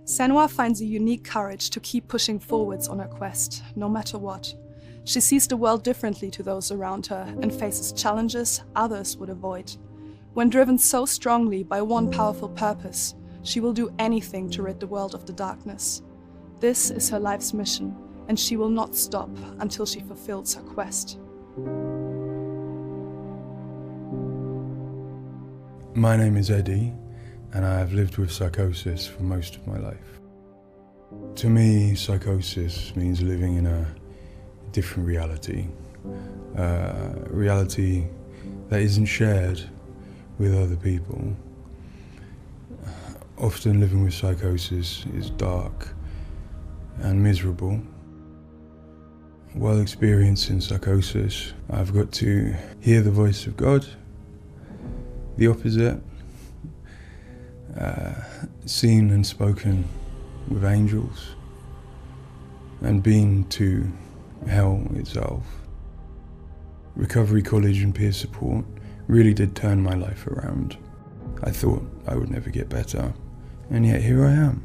Senua finds a unique courage to keep pushing forwards on her quest, no matter what. She sees the world differently to those around her and faces challenges others would avoid. When driven so strongly by one powerful purpose, she will do anything to rid the world of the darkness. This is her life's mission, and she will not stop until she fulfills her quest. My name is Eddie, and I have lived with psychosis for most of my life. To me, psychosis means living in a different reality, a reality that isn't shared with other people. Often living with psychosis is dark and miserable. While experiencing psychosis, I've got to hear the voice of God, the opposite, seen and spoken with angels, and been to hell itself. Recovery college and peer support really did turn my life around. I thought I would never get better, and yet here I am.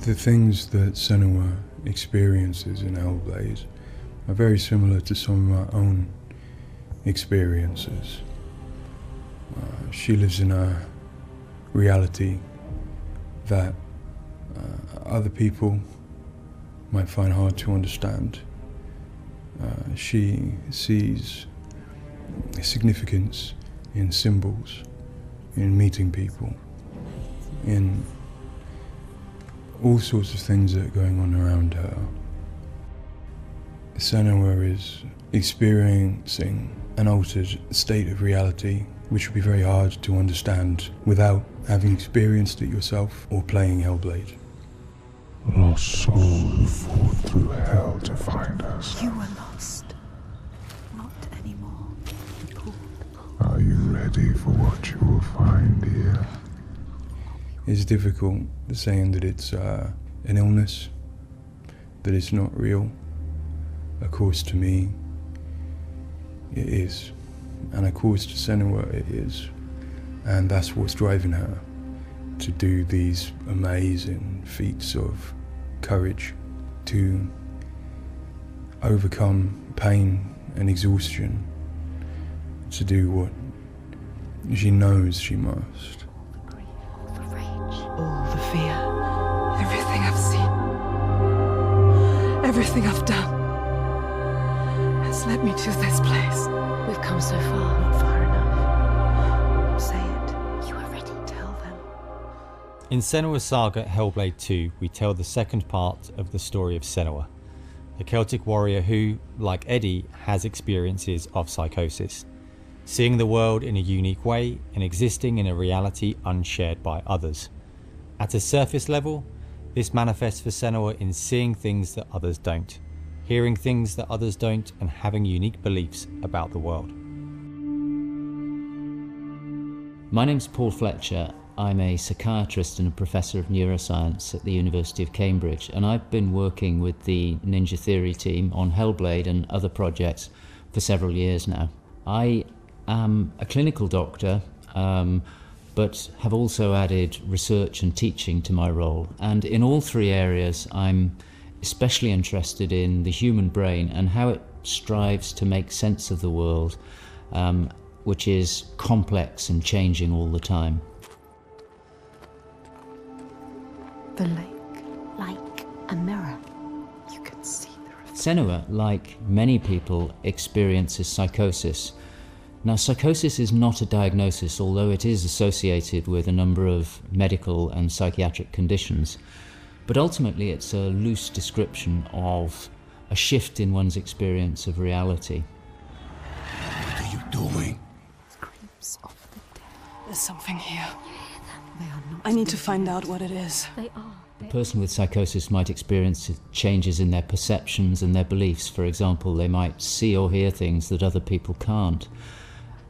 The things that Senua experiences in Hellblade are very similar to some of my own experiences. She lives in a reality that other people might find hard to understand. She sees significance in symbols, in meeting people, in all sorts of things that are going on around her. Senua is experiencing an altered state of reality which would be very hard to understand without having experienced it yourself or playing Hellblade. Lost soul who fought through hell to find us. You were lost. Not anymore. Are you ready for what you will find here? It's difficult saying that it's an illness, that it's not real. Of course, to me, it is. And of course, to Senua, it is. And that's what's driving her to do these amazing feats of courage, to overcome pain and exhaustion, to do what she knows she must. All the fear, everything I've seen, everything I've done has led me to this place. We've come so far, not far enough. Say it. You are ready. Tell them. In Senua's Saga Hellblade 2, we tell the second part of the story of Senua, a Celtic warrior who, like Eddie, has experiences of psychosis, seeing the world in a unique way and existing in a reality unshared by others. At a surface level, this manifests for Senua in seeing things that others don't, hearing things that others don't, and having unique beliefs about the world. My name's Paul Fletcher. I'm a psychiatrist and a professor of neuroscience at the University of Cambridge, and I've been working with the Ninja Theory team on Hellblade and other projects for several years now. I am a clinical doctor, but have also added research and teaching to my role. And in all three areas, I'm especially interested in the human brain and how it strives to make sense of the world, which is complex and changing all the time. The lake, like a mirror. You can see the reflection. Senua, like many people, experiences psychosis. Now, psychosis is not a diagnosis, although it is associated with a number of medical and psychiatric conditions. But ultimately, it's a loose description of a shift in one's experience of reality. What are you doing? Screams of the dead. There's something here. They are not. I need to find out what it is. They are. A person with psychosis might experience changes in their perceptions and their beliefs. For example, they might see or hear things that other people can't.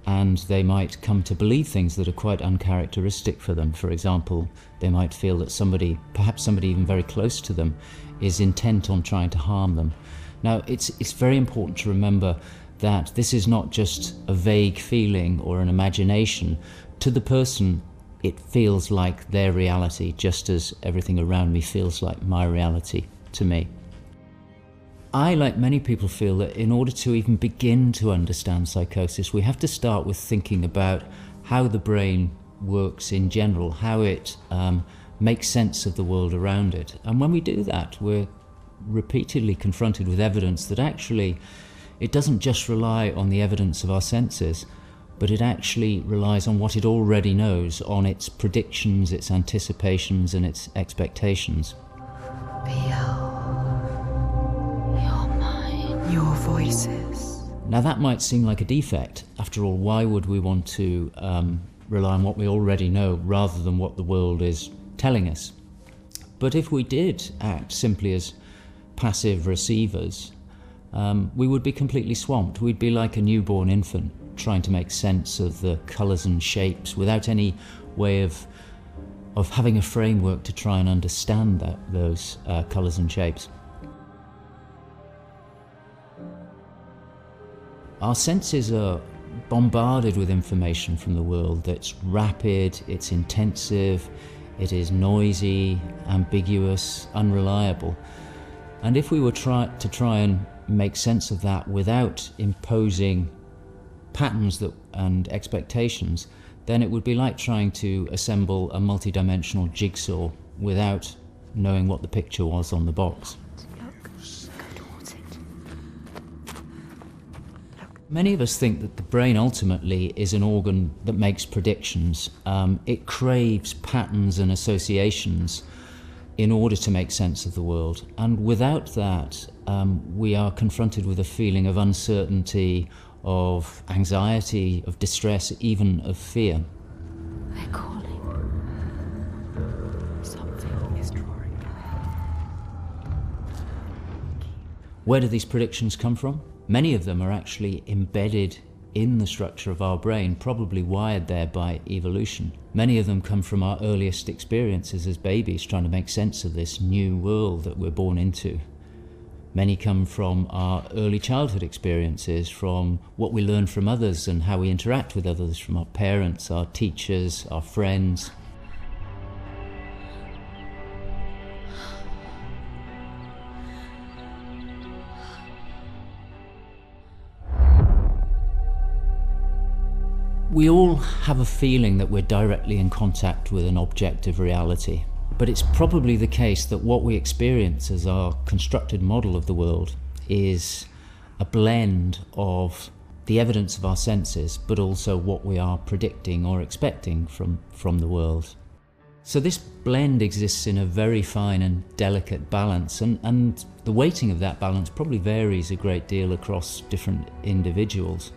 and they might come to believe things that are quite uncharacteristic for them. For example, they might feel that somebody, perhaps somebody even very close to them, is intent on trying to harm them. Now, it's very important to remember that this is not just a vague feeling or an imagination. To the person, it feels like their reality, just as everything around me feels like my reality to me. I, like many people, feel that in order to even begin to understand psychosis, we have to start with thinking about how the brain works in general, how it makes sense of the world around it. And when we do that, we're repeatedly confronted with evidence that actually it doesn't just rely on the evidence of our senses, but it actually relies on what it already knows, on its predictions, its anticipations, and its expectations. Your voices. Now that might seem like a defect. After all, why would we want to rely on what we already know rather than what the world is telling us? But if we did act simply as passive receivers, we would be completely swamped. We'd be like a newborn infant trying to make sense of the colours and shapes without any way of having a framework to try and understand those colours and shapes. Our senses are bombarded with information from the world that's rapid, it's intensive, it is noisy, ambiguous, unreliable. And if we were to try and make sense of that without imposing patterns and expectations, then it would be like trying to assemble a multi-dimensional jigsaw without knowing what the picture was on the box. Many of us think that the brain ultimately is an organ that makes predictions. It craves patterns and associations in order to make sense of the world. And without that, we are confronted with a feeling of uncertainty, of anxiety, of distress, even of fear. They're calling. Something is drawing near. Where do these predictions come from? Many of them are actually embedded in the structure of our brain, probably wired there by evolution. Many of them come from our earliest experiences as babies, trying to make sense of this new world that we're born into. Many come from our early childhood experiences, from what we learn from others and how we interact with others, from our parents, our teachers, our friends. We all have a feeling that we're directly in contact with an objective reality, but it's probably the case that what we experience as our constructed model of the world is a blend of the evidence of our senses, but also what we are predicting or expecting from the world. So this blend exists in a very fine and delicate balance, and the weighting of that balance probably varies a great deal across different individuals.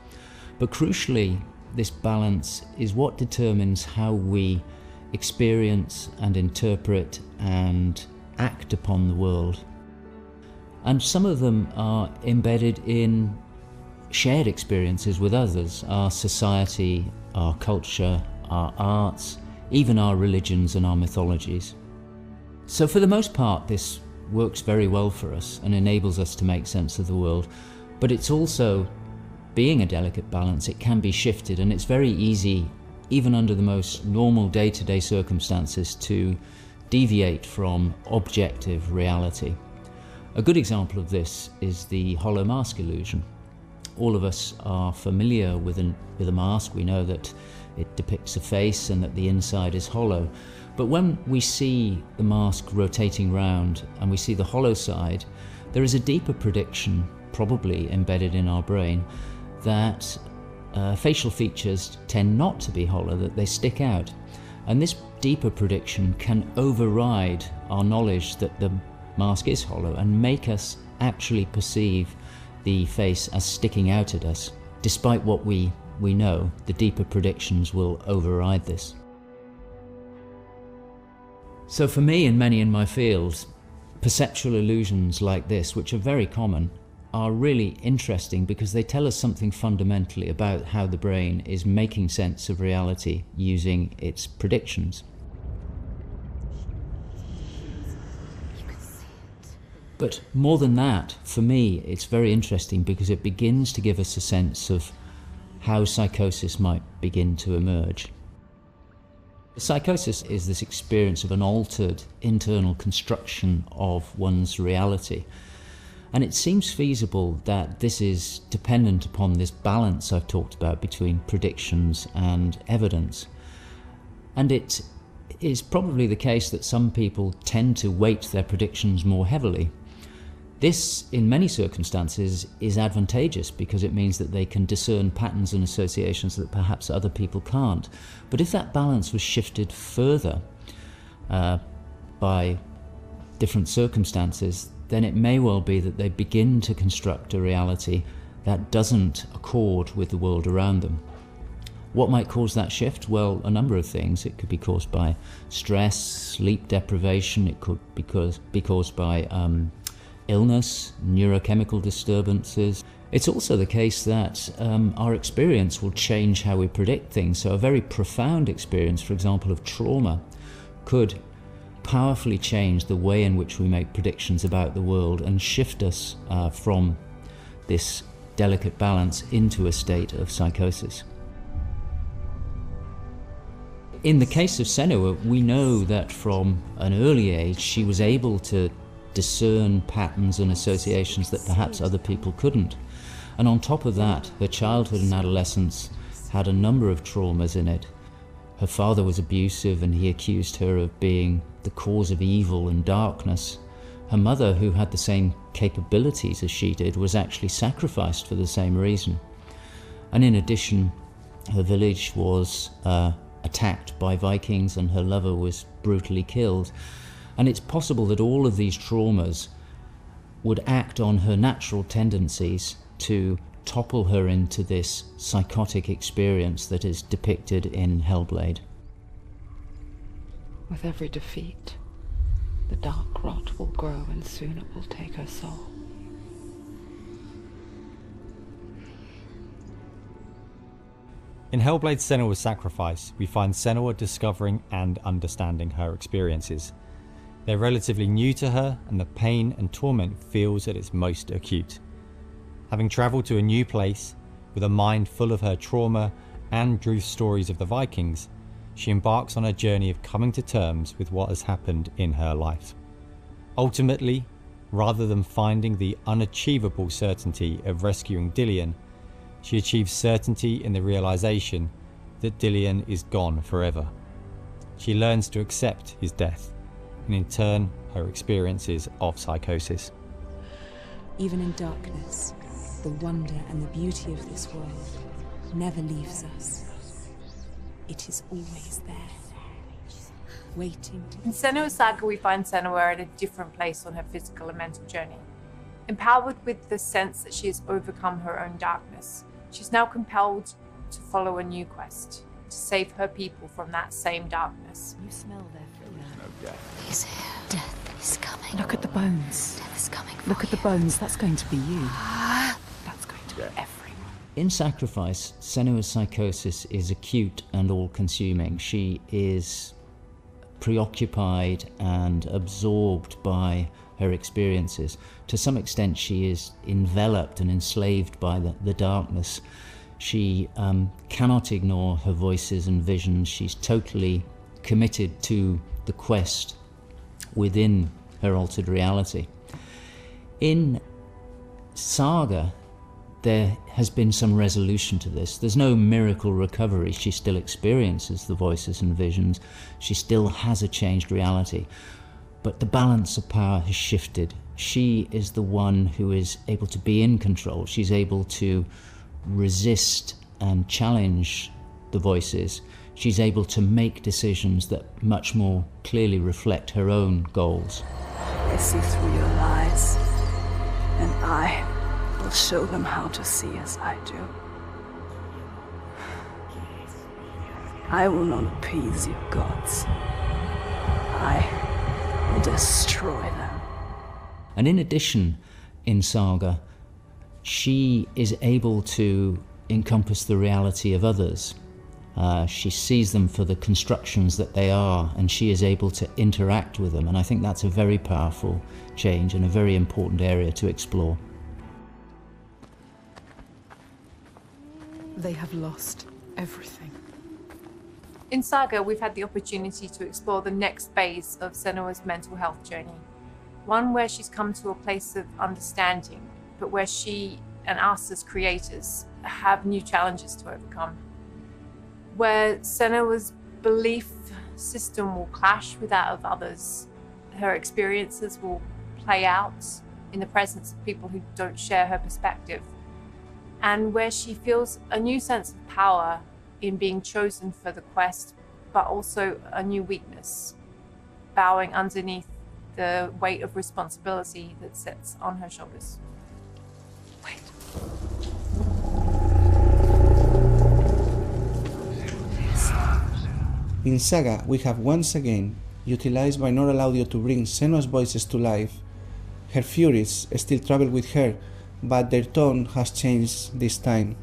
But crucially, this balance is what determines how we experience and interpret and act upon the world. And some of them are embedded in shared experiences with others, our society, our culture, our arts, even our religions and our mythologies. So for the most part, this works very well for us and enables us to make sense of the world, but it's also, being a delicate balance, it can be shifted, and it's very easy, even under the most normal day-to-day circumstances, to deviate from objective reality. A good example of this is the hollow mask illusion. All of us are familiar with a mask. We know that it depicts a face and that the inside is hollow. But when we see the mask rotating round and we see the hollow side, there is a deeper prediction, probably embedded in our brain, that facial features tend not to be hollow, that they stick out. And this deeper prediction can override our knowledge that the mask is hollow and make us actually perceive the face as sticking out at us. Despite what we know, the deeper predictions will override this. So for me and many in my field, perceptual illusions like this, which are very common, are really interesting because they tell us something fundamentally about how the brain is making sense of reality using its predictions. But more than that, for me, it's very interesting because it begins to give us a sense of how psychosis might begin to emerge. Psychosis is this experience of an altered internal construction of one's reality. And it seems feasible that this is dependent upon this balance I've talked about between predictions and evidence. And it is probably the case that some people tend to weight their predictions more heavily. This, in many circumstances, is advantageous because it means that they can discern patterns and associations that perhaps other people can't. But if that balance was shifted further by different circumstances, then it may well be that they begin to construct a reality that doesn't accord with the world around them. What might cause that shift? Well, a number of things. It could be caused by stress, sleep deprivation. It could be caused by illness, neurochemical disturbances. It's also the case that our experience will change how we predict things. So a very profound experience, for example, of trauma, could powerfully change the way in which we make predictions about the world and shift us from this delicate balance into a state of psychosis. In the case of Senua, we know that from an early age she was able to discern patterns and associations that perhaps other people couldn't. And on top of that, her childhood and adolescence had a number of traumas in it. Her father was abusive and he accused her of being the cause of evil and darkness. Her mother, who had the same capabilities as she did, was actually sacrificed for the same reason. And in addition, her village was attacked by Vikings and her lover was brutally killed. And it's possible that all of these traumas would act on her natural tendencies to topple her into this psychotic experience that is depicted in Hellblade. With every defeat, the dark rot will grow and soon it will take her soul. In Hellblade's Senua's Sacrifice, we find Senua discovering and understanding her experiences. They're relatively new to her, and the pain and torment feels at its most acute. Having travelled to a new place, with a mind full of her trauma and truth stories of the Vikings, she embarks on a journey of coming to terms with what has happened in her life. Ultimately, rather than finding the unachievable certainty of rescuing Dillion, she achieves certainty in the realisation that Dillion is gone forever. She learns to accept his death, and in turn, her experiences of psychosis. Even in darkness, the wonder and the beauty of this world never leaves us. It is always there, waiting to... In Senua's Saga, we find Senua at a different place on her physical and mental journey. Empowered with the sense that she has overcome her own darkness, she's now compelled to follow a new quest, to save her people from that same darkness. You smell their fear. He's here. Death is coming. Look at the bones. Death is coming. Look at the bones. That's going to be you. That's going to be everyone. In Sacrifice, Senua's psychosis is acute and all-consuming. She is preoccupied and absorbed by her experiences. To some extent, she is enveloped and enslaved by the darkness. She cannot ignore her voices and visions. She's totally committed to the quest within her altered reality. In Saga, there has been some resolution to this. There's no miracle recovery. She still experiences the voices and visions. She still has a changed reality. But the balance of power has shifted. She is the one who is able to be in control. She's able to resist and challenge the voices. She's able to make decisions that much more clearly reflect her own goals. They see through your lies, and I will show them how to see as I do. I will not appease your gods. I will destroy them. And in addition, in Saga, she is able to encompass the reality of others. She sees them for the constructions that they are, and she is able to interact with them. And I think that's a very powerful change and a very important area to explore. They have lost everything. In Saga, we've had the opportunity to explore the next phase of Senua's mental health journey. One where she's come to a place of understanding, but where she and us as creators have new challenges to overcome. Where Senua's belief system will clash with that of others. Her experiences will play out in the presence of people who don't share her perspective. And where she feels a new sense of power in being chosen for the quest, but also a new weakness, bowing underneath the weight of responsibility that sits on her shoulders. Wait. In Saga, we have once again utilized binaural audio to bring Senua's voices to life. Her furies still travel with her, but their tone has changed this time.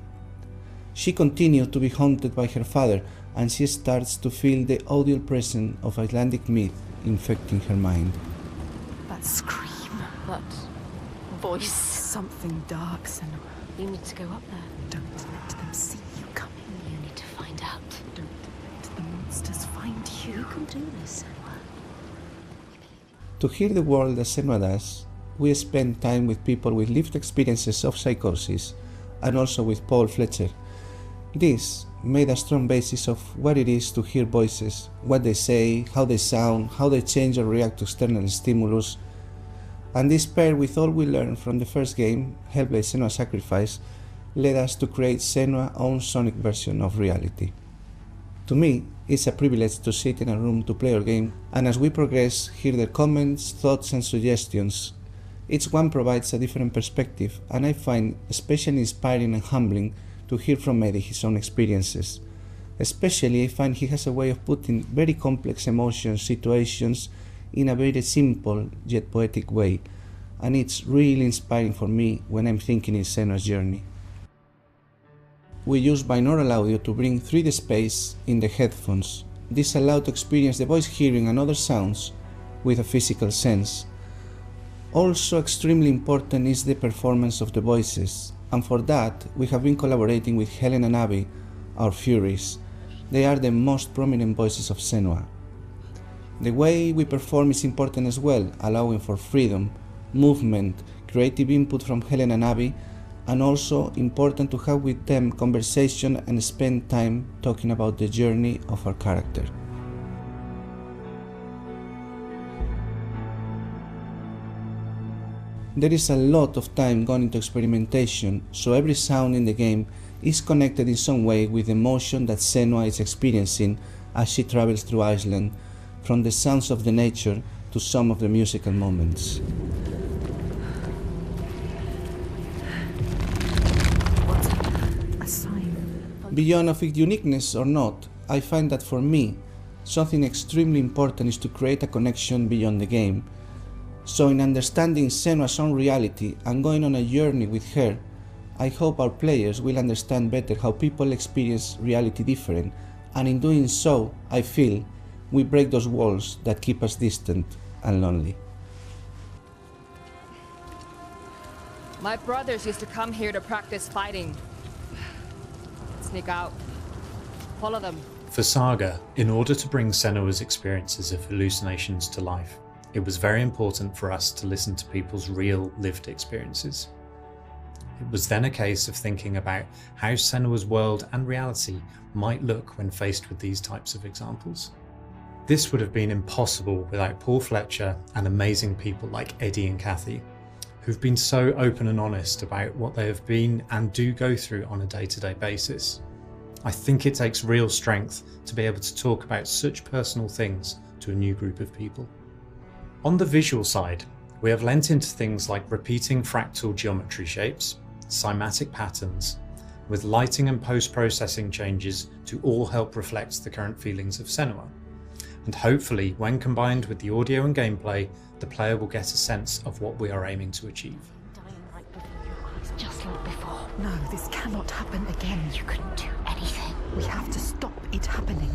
She continues to be haunted by her father, and she starts to feel the audio presence of Icelandic myth infecting her mind. That scream, that voice. Something dark, Senua. You need to go up there. Don't let them see you coming. You need to find out. Don't let the monsters find you. You can do this, Senua. To hear the world as Senua does, we spend time with people with lived experiences of psychosis, and also with Paul Fletcher. This made a strong basis of what it is to hear voices, what they say, how they sound, how they change or react to external stimulus. And this paired with all we learned from the first game, Hellblade: Senua's Sacrifice, led us to create Senua's own sonic version of reality. To me, it's a privilege to sit in a room to play our game, and as we progress, hear their comments, thoughts and suggestions. Each one provides a different perspective, and I find especially inspiring and humbling to hear from Eddie his own experiences. Especially, I find he has a way of putting very complex emotions, situations, in a very simple yet poetic way, and it's really inspiring for me when I'm thinking in Senua's journey. We use binaural audio to bring 3D space in the headphones. This allows to experience the voice hearing and other sounds with a physical sense. Also extremely important is the performance of the voices, and for that we have been collaborating with Helen and Abby, our Furies. They are the most prominent voices of Senua. The way we perform is important as well, allowing for freedom, movement, creative input from Helen and Abby, and also important to have with them conversation and spend time talking about the journey of our character. There is a lot of time gone into experimentation, so every sound in the game is connected in some way with the emotion that Senua is experiencing as she travels through Iceland, from the sounds of the nature to some of the musical moments. What's a sign? Beyond of its uniqueness or not, I find that for me, something extremely important is to create a connection beyond the game. So in understanding Senua's own reality and going on a journey with her, I hope our players will understand better how people experience reality different, and in doing so, I feel we break those walls that keep us distant and lonely. My brothers used to come here to practice fighting. Sneak out. Follow them. For Saga, in order to bring Senua's experiences of hallucinations to life, it was very important for us to listen to people's real lived experiences. It was then a case of thinking about how Senua's world and reality might look when faced with these types of examples. This would have been impossible without Paul Fletcher and amazing people like Eddie and Kathy, who've been so open and honest about what they have been and do go through on a day-to-day basis. I think it takes real strength to be able to talk about such personal things to a new group of people. On the visual side, we have lent into things like repeating fractal geometry shapes, cymatic patterns, with lighting and post-processing changes to all help reflect the current feelings of Senua. And hopefully, when combined with the audio and gameplay, the player will get a sense of what we are aiming to achieve. Dying right before your eyes. just like before. No, this cannot happen again. You couldn't do anything. We have to stop it happening.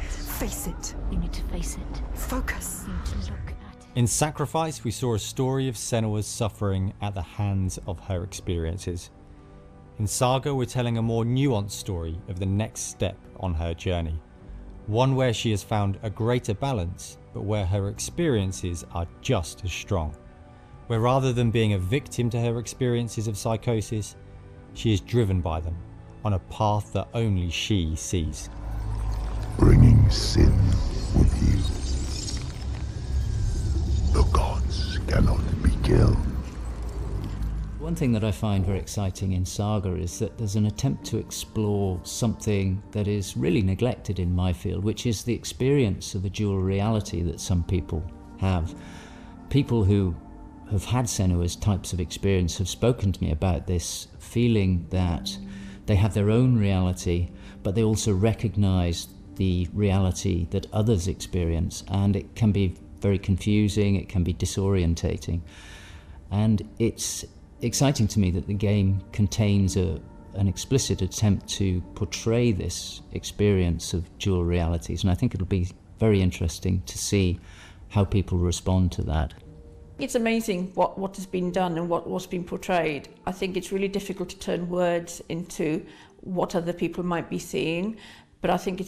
Face it. You need to face it. Focus. You need to look at it. In Sacrifice, we saw a story of Senua's suffering at the hands of her experiences. In Saga, we're telling a more nuanced story of the next step on her journey. One where she has found a greater balance, but where her experiences are just as strong. Where rather than being a victim to her experiences of psychosis, she is driven by them on a path that only she sees. Bringing sin with you. The gods cannot be killed. One thing that I find very exciting in Saga is that there's an attempt to explore something that is really neglected in my field, which is the experience of a dual reality that some people have. People who have had Senua's types of experience have spoken to me about this feeling that they have their own reality, but they also recognize the reality that others experience, and it can be very confusing, it can be disorientating. And it's exciting to me that the game contains an explicit attempt to portray this experience of dual realities, and I think it'll be very interesting to see how people respond to that. It's amazing what has been done and what's been portrayed. I think it's really difficult to turn words into what other people might be seeing, but I think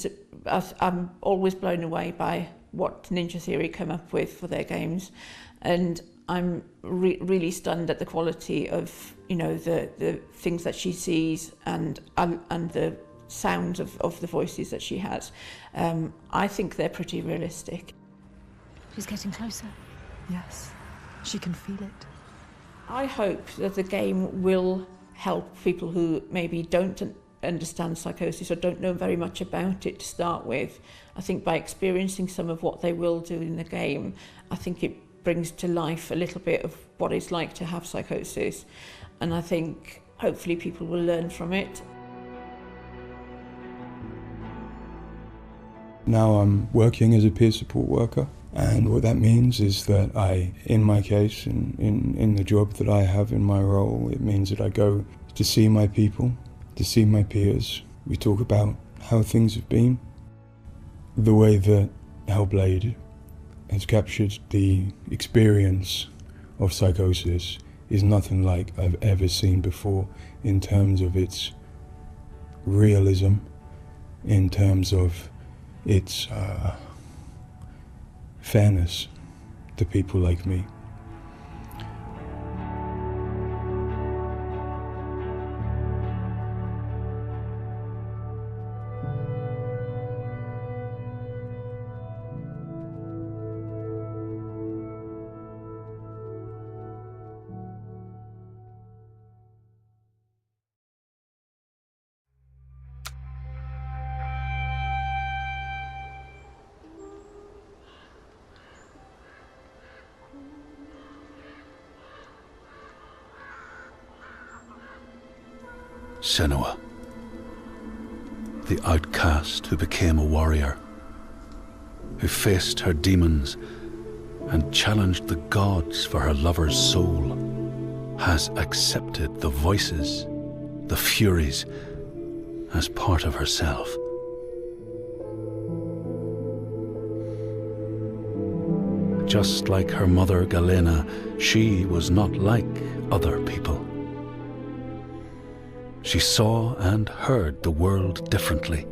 I'm always blown away by what Ninja Theory come up with for their games, and I'm really stunned at the quality of, you know, the things that she sees and the sounds of the voices that she has. I think they're pretty realistic. She's getting closer. Yes, she can feel it. I hope that the game will help people who maybe don't understand psychosis or don't know very much about it to start with. I think by experiencing some of what they will do in the game, I think it brings to life a little bit of what it's like to have psychosis, and I think hopefully people will learn from it. Now I'm working as a peer support worker, and what that means is that I, in my case, in the job that I have in my role, it means that I go to see my people, to see my peers. We talk about how things have been. The way that Hellblade has captured the experience of psychosis is nothing like I've ever seen before in terms of its realism, in terms of its fairness to people like me. Senua, the outcast who became a warrior, who faced her demons and challenged the gods for her lover's soul, has accepted the voices, the furies, as part of herself. Just like her mother Galena, she was not like other people. She saw and heard the world differently.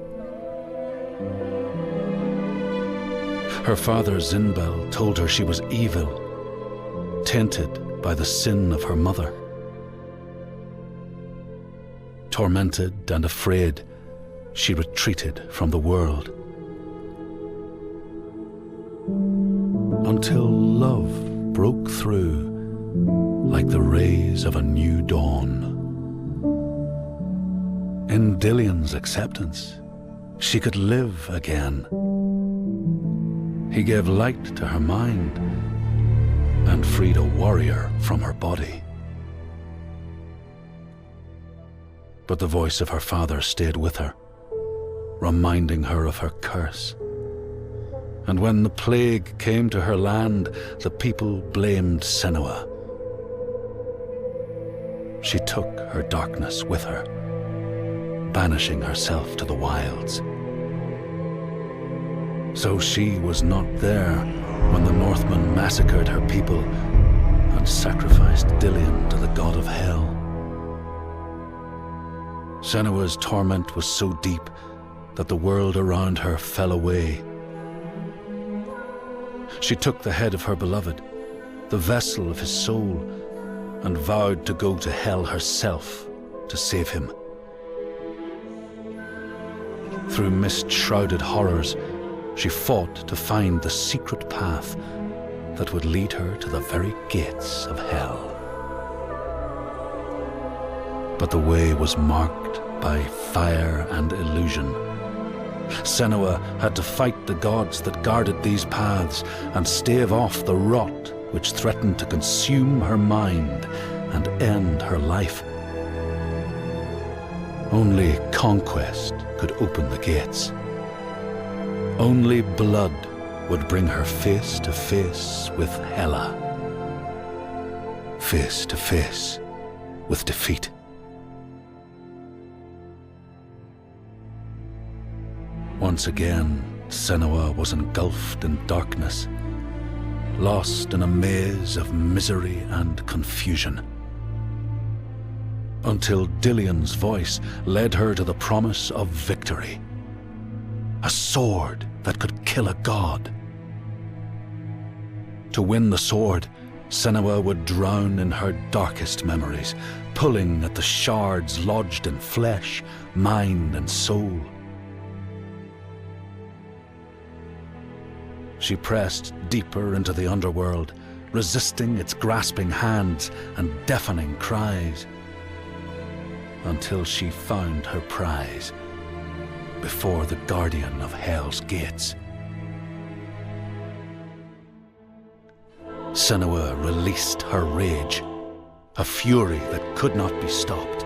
Her father Zinbel told her she was evil, tainted by the sin of her mother. Tormented and afraid, she retreated from the world. Until love broke through like the rays of a new dawn. In Dillion's acceptance, she could live again. He gave light to her mind and freed a warrior from her body. But the voice of her father stayed with her, reminding her of her curse. And when the plague came to her land, the people blamed Senua. she took her darkness with her, banishing herself to the wilds. So she was not there when the Northmen massacred her people and sacrificed Dilian to the god of hell. Senua's torment was so deep that the world around her fell away. She took the head of her beloved, the vessel of his soul, and vowed to go to hell herself to save him. Through mist-shrouded horrors, she fought to find the secret path that would lead her to the very gates of hell. But the way was marked by fire and illusion. Senua had to fight the gods that guarded these paths and stave off the rot which threatened to consume her mind and end her life. Only conquest could open the gates. Only blood would bring her face to face with Hela, face to face with defeat. Once again, Senua was engulfed in darkness, lost in a maze of misery and confusion, until Dilian's voice led her to the promise of victory. A sword that could kill a god. To win the sword, Senua would drown in her darkest memories, pulling at the shards lodged in flesh, mind, and soul. She pressed deeper into the underworld, resisting its grasping hands and deafening cries, until she found her prize before the guardian of Hell's gates. Senua released her rage, a fury that could not be stopped,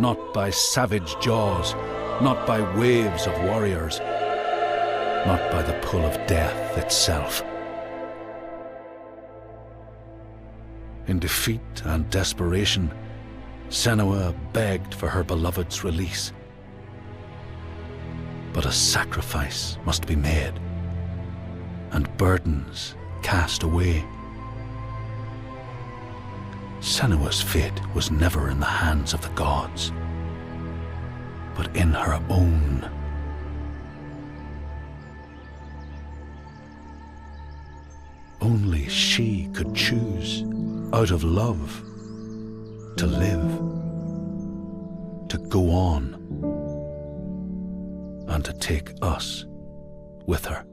not by savage jaws, not by waves of warriors, not by the pull of death itself. In defeat and desperation, Senua begged for her beloved's release. But a sacrifice must be made, and burdens cast away. Senua's fate was never in the hands of the gods, but in her own. Only she could choose, out of love, to live, to go on, and to take us with her.